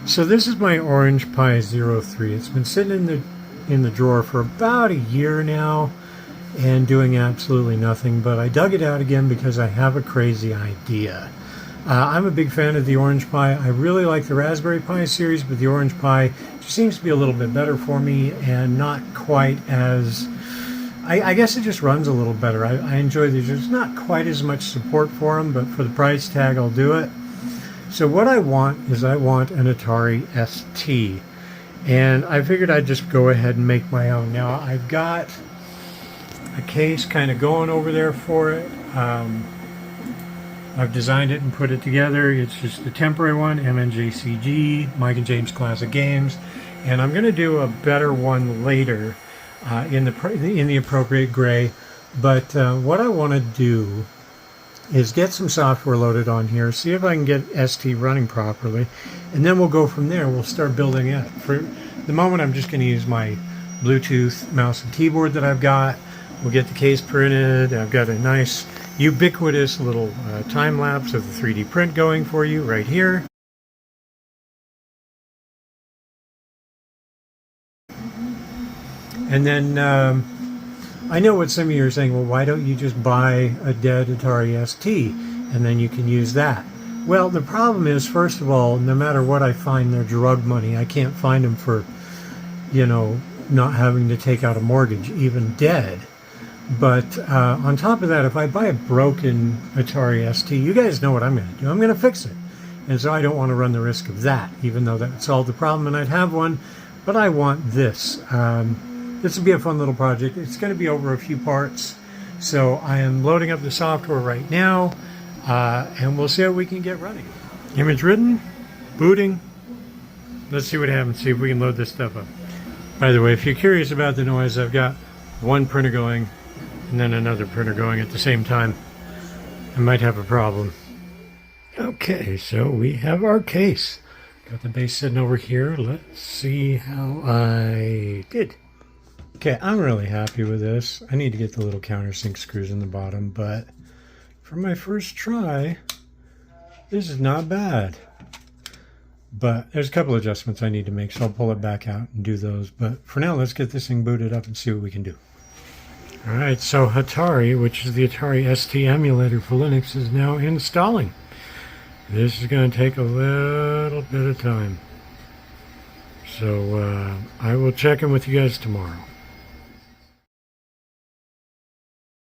So this is my Orange Pi 03. It's been sitting in the drawer for about a year now and doing absolutely nothing, but I dug it out again because I have a crazy idea. I'm a big fan of the Orange Pi. I really like the Raspberry Pi series, but the Orange Pi just seems to be a little bit better for me and not quite as... I guess it just runs a little better. I enjoy these. There's not quite as much support for them, but for the price tag, I'll do it. So what I want is I want an Atari ST. And I figured I'd just go ahead and make my own. Now, I've got a case kind of going over there for it. I've designed it and put it together. It's just a temporary one, MNJCG, Mike and James Classic Games. And I'm going to do a better one later in the appropriate gray. But what I want to do is get some software loaded on here, see if I can get ST running properly, and then we'll go from there. We'll start building it. For the moment, I'm just going to use my Bluetooth mouse and keyboard that I've got. We'll get the case printed. I've got a nice ubiquitous little time lapse of the 3D print going for you right here. And then I know what some of you are saying, well, why don't you just buy a dead Atari ST and then you can use that? Well, the problem is, first of all, no matter what I find, they're drug money. I can't find them for, you know, not having to take out a mortgage, even dead. But on top of that, if I buy a broken Atari ST, you guys know what I'm going to do. I'm going to fix it. And so I don't want to run the risk of that, even though that would solve the problem and I'd have one. But I want this. This will be a fun little project. It's going to be over a few parts. So I am loading up the software right now, and we'll see how we can get running. Image written, booting. Let's see what happens, see if we can load this stuff up. By the way, if you're curious about the noise, I've got one printer going and then another printer going at the same time. I might have a problem. Okay, so we have our case. Got the base sitting over here. Let's see how I did. Okay, I'm really happy with this. I need to get the little countersink screws in the bottom, but for my first try, this is not bad. But there's a couple adjustments I need to make, so I'll pull it back out and do those. But for now, let's get this thing booted up and see what we can do. Alright, so Atari, which is the Atari ST emulator for Linux, is now installing. This is going to take a little bit of time. So I will check in with you guys tomorrow.